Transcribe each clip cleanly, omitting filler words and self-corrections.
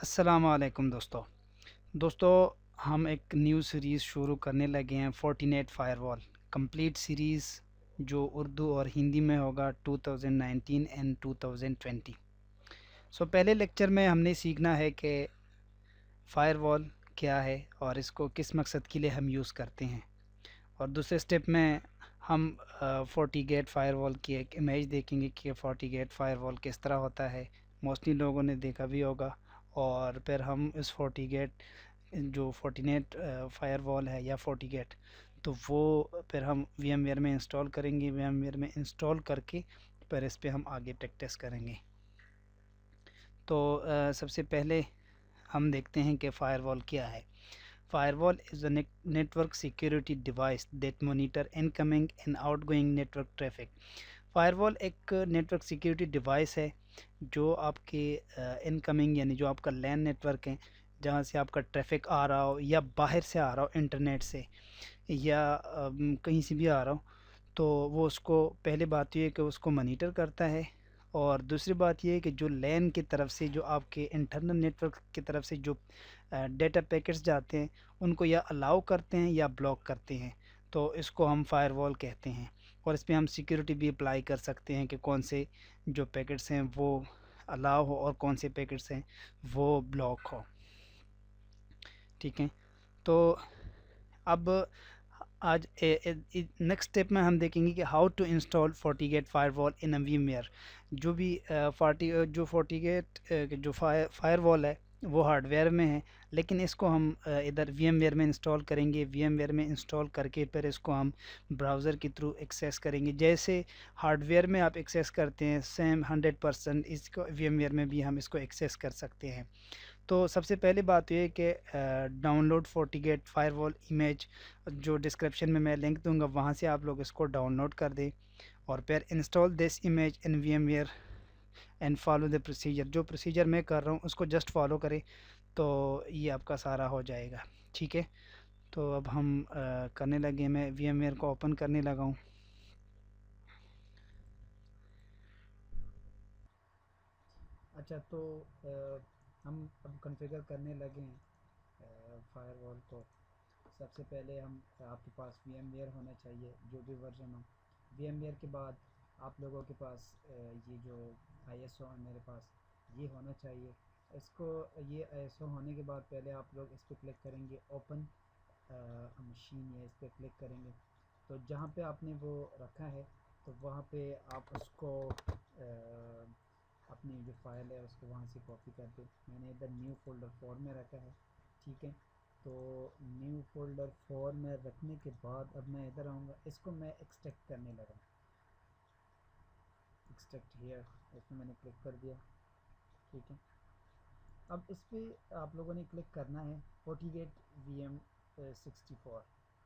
अस्सलाम वालेकुम दोस्तों हम एक न्यू सीरीज़ शुरू करने लगे हैं फोर्टिनेट फायरवॉल कंप्लीट सीरीज़ जो उर्दू और हिंदी में होगा 2019 एंड 2020। पहले लेक्चर में हमने सीखना है कि फायरवॉल क्या है और इसको किस मकसद के लिए हम यूज़ करते हैं। और दूसरे स्टेप में हम फोर्टीगेट फायरवॉल की एक इमेज देखेंगे कि फोर्टीगेट फायरवॉल किस तरह होता है। मोस्टली लोगों ने देखा भी होगा। और फिर हम इस फोर्टीगेट जो फोर्टिनेट फायरवॉल है या फोर्टीगेट, तो वो फिर हम वीएमवेयर में इंस्टॉल करेंगे। वीएमवेयर में इंस्टॉल करके फिर इस पे हम आगे प्रैक्टिस करेंगे। तो सबसे पहले हम देखते हैं कि फायरवॉल क्या है। Firewall is a network security device that monitor incoming and outgoing network traffic. Firewall एक नेटवर्क सिक्योरिटी डिवाइस है जो आपके इनकमिंग यानी जो आपका लैन नेटवर्क है, जहाँ से आपका ट्रैफिक आ रहा हो या बाहर से आ रहा हो इंटरनेट से या कहीं से भी आ रहा हो, तो वो उसको पहले बात ये है कि उसको मॉनिटर करता है। और दूसरी बात ये है कि जो लैन की तरफ से जो आपके इंटरनल नेटवर्क की तरफ से जो डेटा पैकेट्स जाते हैं, उनको या अलाउ करते हैं या ब्लॉक करते हैं। तो इसको हम फायरवॉल कहते हैं। और इस पे हम सिक्योरिटी भी अप्लाई कर सकते हैं कि कौन से जो पैकेट्स हैं वो अलाउ हो और कौन से पैकेट्स हैं वो ब्लॉक हो। ठीक है। तो अब आज नेक्स्ट स्टेप में हम देखेंगे कि how to install FortiGate firewall इन अ वीमवेयर। जो भी जो फोर्टीगेट जो फायरवॉल है वो हार्डवेयर में है, लेकिन इसको हम इधर वीएमवेयर में इंस्टॉल करेंगे। वीएमवेयर में इंस्टॉल करके फिर इसको हम ब्राउज़र के थ्रू एक्सेस करेंगे। जैसे हार्डवेयर में आप एक्सेस करते हैं सेम 100% इसको वीएमवेयर में भी हम इसको एक्सेस कर सकते हैं। तो सबसे पहली बात ये है कि डाउनलोड फोर्टीगेट फायरवॉल इमेज, जो डिस्क्रिप्शन में मैं लिंक दूंगा, वहाँ से आप लोग इसको डाउनलोड कर दें और फिर install this image in VMware and follow the procedure. जो प्रोसीजर मैं कर रहा हूँ उसको जस्ट फॉलो करें तो ये आपका सारा हो जाएगा। ठीक है। तो अब हम करने लगे, मैं वीएमवेयर को ओपन करने लगा हूँ। अच्छा, तो हम अब कॉन्फ़िगर करने लगे हैं फायरवॉल को। सबसे पहले हम आपके पास वीएमवेयर होना चाहिए, जो भी वर्जन हो। वीएमवेयर के बाद आप लोगों के पास ये जो आईएसओ है मेरे पास, ये होना चाहिए। इसको ये आईएसओ होने के बाद पहले आप लोग इस पर क्लिक करेंगे ओपन मशीन, या इस पर क्लिक करेंगे तो जहाँ पे आपने वो रखा है तो वहाँ पे आप उसको अपनी जो फाइल है उसको वहाँ से कॉपी कर दो। मैंने इधर न्यू फोल्डर 4 में रखा है। ठीक है। तो न्यू फोल्डर 4 में रखने के बाद अब मैं इधर आऊँगा, इसको मैं एक्सट्रैक्ट करने लगा। एक्सट्रैक्ट हियर, इसमें मैंने क्लिक कर दिया। ठीक है। अब इस पर आप लोगों ने क्लिक करना है फोर्टीगेट VM64।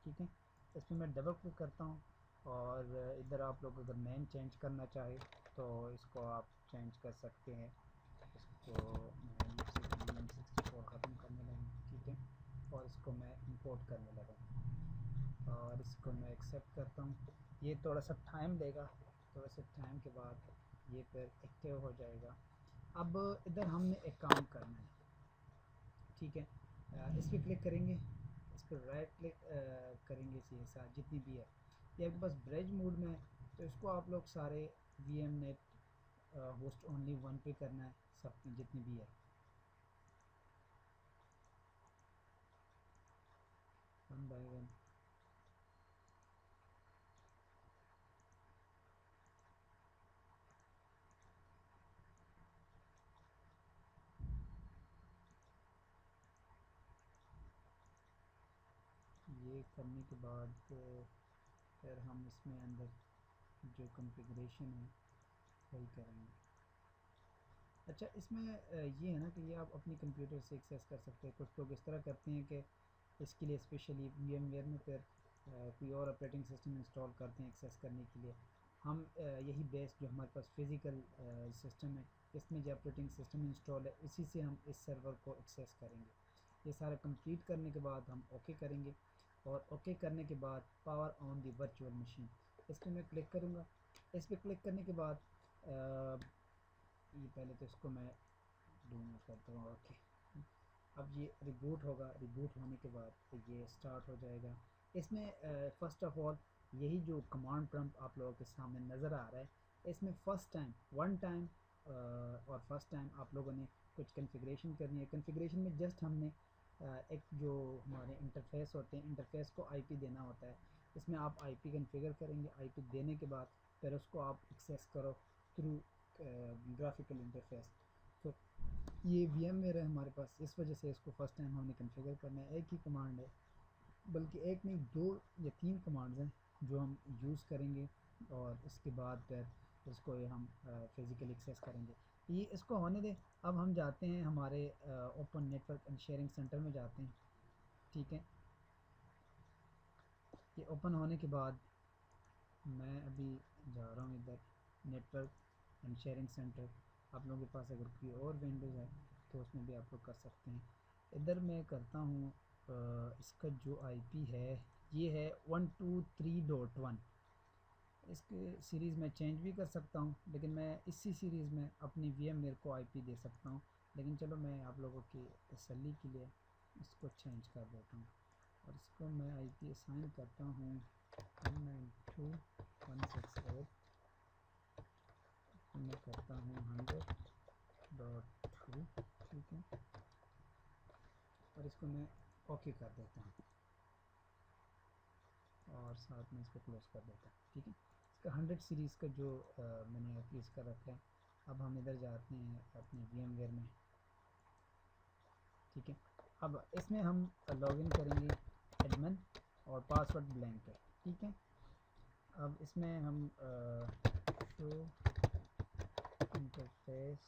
ठीक है। इस पर मैं डबल क्लिक करता हूँ और इधर आप लोग अगर नेम चेंज करना चाहे तो इसको आप चेंज कर सकते हैं। इसको मैं VM64 ख़त्म करने लगा। ठीक है। और इसको मैं इंपोर्ट करने लगा और इसको मैं एक्सेप्ट करता हूँ। ये थोड़ा सा टाइम लेगा, थोड़ा सा टाइम के बाद ये फिर एक्टिव हो जाएगा। अब इधर हमने एक काम करना है। ठीक है। इस पर क्लिक करेंगे, इस पर राइट क्लिक करेंगे, इसके साथ जितनी भी है ये आपके पास ब्रेज मोड में है, तो इसको आप लोग सारे वीएम नेट होस्ट ओनली 1 पे करना है, सब जितनी भी है। One by one. ये करने के बाद फिर हम इसमें अंदर जो कॉन्फ़िगरेशन है वही करेंगे। अच्छा, इसमें ये है ना कि ये आप अपने कंप्यूटर से एक्सेस कर सकते हैं। कुछ लोग इस तरह करते हैं कि इसके लिए स्पेशली वीएमवेयर में फिर कोई और ऑपरेटिंग सिस्टम इंस्टॉल करते हैं एक्सेस करने के लिए। हम यही बेस जो हमारे पास फिज़िकल सिस्टम है, इसमें जो ऑपरेटिंग सिस्टम इंस्टॉल है इसी से हम इस सर्वर को एक्सेस करेंगे। ये सारा कंप्लीट करने के बाद हम ओके करेंगे और ओके करने के बाद power on the virtual machine, इस पर मैं क्लिक करूँगा। इस पर क्लिक करने के बाद ये पहले तो इसको मैं डूम कर दूँगा। ओके, अब ये रिबूट होगा, रिबूट होने के बाद ये स्टार्ट हो जाएगा। इसमें फ़र्स्ट ऑफ ऑल यही जो कमांड प्रॉम्प्ट आप लोगों के सामने नज़र आ रहा है, इसमें फ़र्स्ट टाइम वन टाइम और फर्स्ट टाइम आप लोगों ने कुछ कॉन्फ़िगरेशन करनी है। कॉन्फ़िगरेशन में जस्ट हमने एक जो हमारे इंटरफेस होते हैं, इंटरफेस को आईपी देना होता है। इसमें आप आईपी कॉन्फ़िगर करेंगे, आईपी देने के बाद फिर उसको आप एक्सेस करो थ्रू ग्राफिकल इंटरफेस। तो ये VMware है हमारे पास, इस वजह से इसको फर्स्ट टाइम हमने कॉन्फ़िगर करना है। एक ही कमांड है, बल्कि एक नहीं 2 या 3 कमांड्स हैं जो हम यूज़ करेंगे और इसके बाद फिर इसको हम फिज़िकल एक्सेस करेंगे। ये इसको होने दें। अब हम जाते हैं हमारे open network and sharing centre में जाते हैं। ठीक है, ये ओपन होने के बाद मैं अभी जा रहा हूँ इधर नेटवर्क एंड शेयरिंग सेंटर। आप लोगों के पास अगर कोई और विंडोज़ है तो उसमें भी आप लोग कर सकते हैं। इधर मैं करता हूँ इसका जो आईपी है ये है 123.1। इसके सीरीज़ में चेंज भी कर सकता हूँ, लेकिन मैं इसी सीरीज़ में अपनी VMware को आईपी दे सकता हूँ। लेकिन चलो मैं आप लोगों की तसल्ली के लिए इसको चेंज कर देता हूँ और इसको मैं आईपी असाइन करता हूँ 192.168। मैं करता हूँ 100.2। ठीक है, और इसको मैं ओके कर देता हूँ और साथ में इसको क्लोज कर देता हूँ। ठीक है, इसका 100 सीरीज़ का जो मैंने आईपी इसका रखा है। अब हम इधर जाते हैं अपने VMware में। ठीक है, अब इसमें हम लॉगिन करेंगे एडमिन और पासवर्ड ब्लैंक है। ठीक है, अब इसमें हम शो इंटरफेस,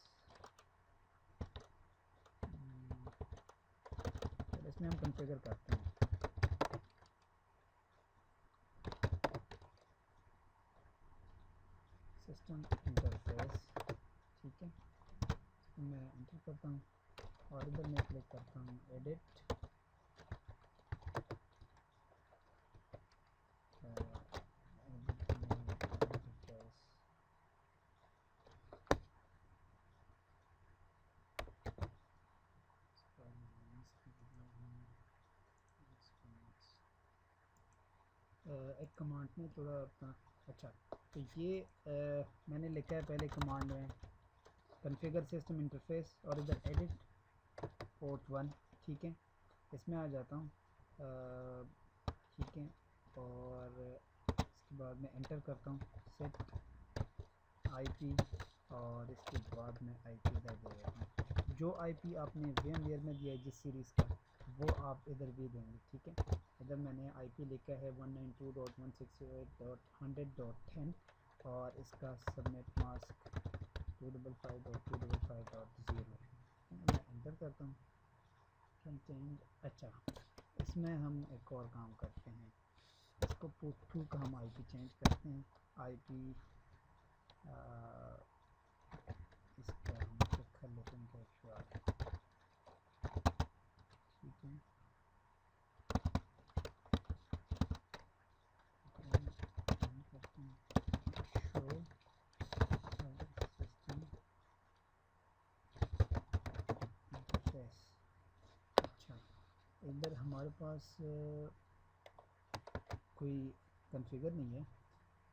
इसमें हम कॉन्फ़िगर करते हैं सिस्टम इंटरफेस। ठीक है, मैं एंटर करता हूँ और इधर मैं क्लिक करता हूँ एडिट इंटरफेस। एक कमांड में थोड़ा अपना अच्छा, तो ये मैंने लिखा है पहले कमांड में कॉन्फ़िगर सिस्टम इंटरफेस और इधर एडिट पोर्ट 1। ठीक है, इसमें आ जाता हूँ। ठीक है, और इसके बाद मैं एंटर करता हूँ सेट आईपी और इसके बाद मैं आईपी इधर दे देता हूँ। जो आईपी आपने VMware में दिया है जिस सीरीज़ का, वो आप इधर भी देंगे। ठीक है, इधर मैंने आईपी लिखा है 192.168.100.10 और इसका सबनेट मास्क 255.255.0। मैं एंटर करता हूँ चेंज। अच्छा, इसमें हम एक और काम करते हैं, इसको पोर्ट 2 का हम आईपी चेंज करते हैं। आईपी इसका हम चेक कर लेते हैं क्या। ठीक है, करते हैं शो सिस्टम इंटरफेस। अच्छा, इधर हमारे पास कोई कॉन्फ़िगर नहीं है,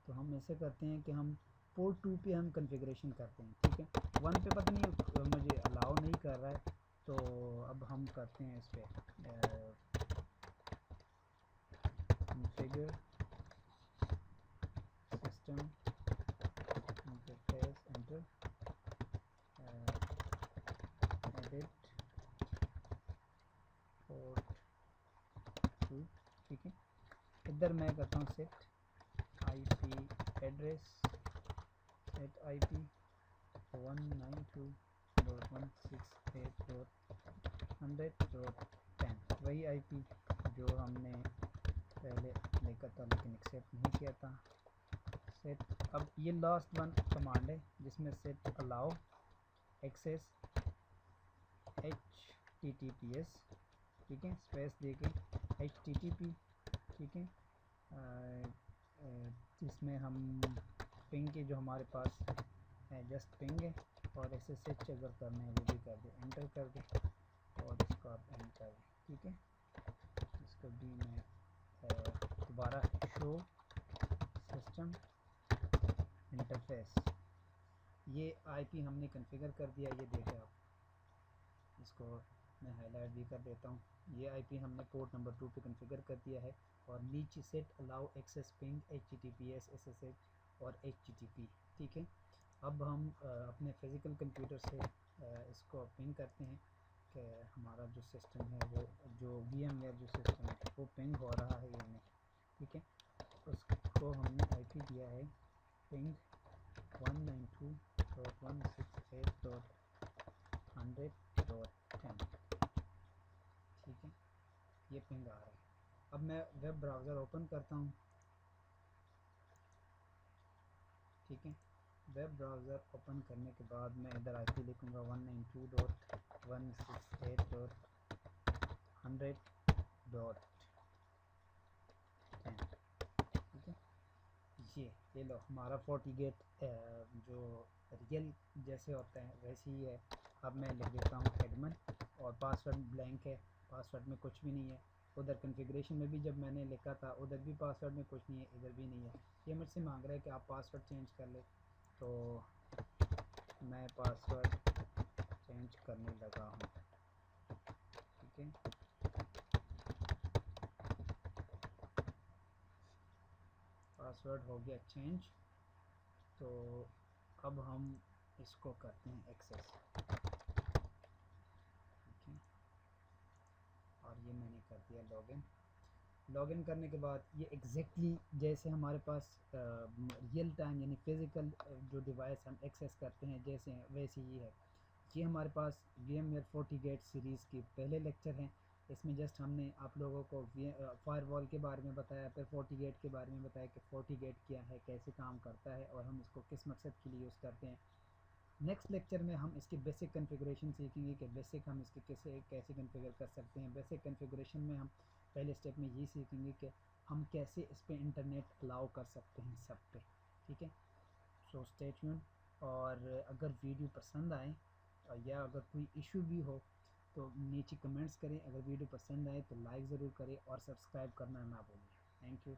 तो हम ऐसे करते हैं कि हम पोर्ट 2 पे हम कॉन्फ़िगरेशन करते हैं। ठीक है, 1 पे पता नहीं मुझे अलाउ नहीं कर रहा है, तो अब हम करते हैं इस पर configure system interface enter edit port 2। ठीक है, इधर मैं करता हूँ set IP address, set IP 192.168.100.10, वही आईपी जो हमने पहले लिखा था लेकिन एक्सेप्ट नहीं किया था। सेट, अब ये लास्ट वन कमांड है जिसमें सेट अलाउ एक्सेस HTTPS। ठीक है, स्पेस देके HTTP। ठीक है, जिसमें हम पिंग के जो हमारे पास है जस्ट पिंग है और SSH अगर करना है वो भी कर दे, एंटर कर दे और इसको इसको आप एंड कर दें, ठीक है। इसको भी मैं दोबारा शो सिस्टम इंटरफेस, ये आईपी हमने कॉन्फ़िगर कर दिया, ये देखें आप, इसको मैं हाईलाइट भी कर देता हूँ। ये आईपी हमने पोर्ट नंबर 2 पे कॉन्फ़िगर कर दिया है, और नीचे set allow access ping HTTPS SSH और HTTP, ठीक है। अब हम अपने फिज़िकल कंप्यूटर से इसको पिंग करते हैं कि हमारा जो सिस्टम है वो जो VMware जो सिस्टम है वो पिंग हो रहा है या नहीं, ठीक है। उसको हमने आईपी दिया है पिंग 192.168.100.10, ठीक है। ये पिंग आ रहा है। अब मैं वेब ब्राउज़र ओपन करता हूँ, ठीक है। वेब ब्राउज़र ओपन करने के बाद मैं इधर आईपी लिखूँगा 192.168.100.10, ठीक है। ये लो हमारा फोर्टीगेट जो रियल जैसे होता है वैसे ही है। अब मैं लिख देता हूँ एडमिन, और पासवर्ड ब्लैंक है, पासवर्ड में कुछ भी नहीं है। उधर कॉन्फ़िगरेशन में भी जब मैंने लिखा था उधर भी पासवर्ड में कुछ नहीं है, इधर भी नहीं है। ये मुझसे मांग रहा है कि आप पासवर्ड चेंज कर ले, तो मैं पासवर्ड चेंज करने लगा हूँ, ठीक है। पासवर्ड हो गया चेंज, तो अब हम इसको करते हैं एक्सेस, ठीक है। और ये मैंने कर दिया लॉगिन। लॉगिन करने के बाद ये एग्जैक्टली जैसे हमारे पास रियल टाइम यानी फ़िज़िकल जो डिवाइस हम एक्सेस करते हैं जैसे हैं वैसे ही है। ये हमारे पास VMware FortiGate सीरीज़ की पहले लेक्चर हैं। इसमें जस्ट हमने आप लोगों को फायरवॉल के बारे में बताया, फिर FortiGate के बारे में बताया कि FortiGate क्या है, कैसे काम करता है और हम इसको किस मकसद के लिए यूज़ करते हैं। नेक्स्ट लेक्चर में हम इसकी बेसिक कॉन्फ़िगरेशन सीखेंगे कि बेसिक हम इसके कैसे कॉन्फ़िगर कर सकते हैं। बेसिक कॉन्फ़िगरेशन में हम पहले स्टेप में ये सीखेंगे कि हम कैसे इस पे इंटरनेट अलाउ कर सकते हैं सब पे, ठीक है। सो स्टे ट्यून, और अगर वीडियो पसंद आए या अगर कोई इशू भी हो तो नीचे कमेंट्स करें। अगर वीडियो पसंद आए तो लाइक ज़रूर करें और सब्सक्राइब करना ना भूलें। Thank you.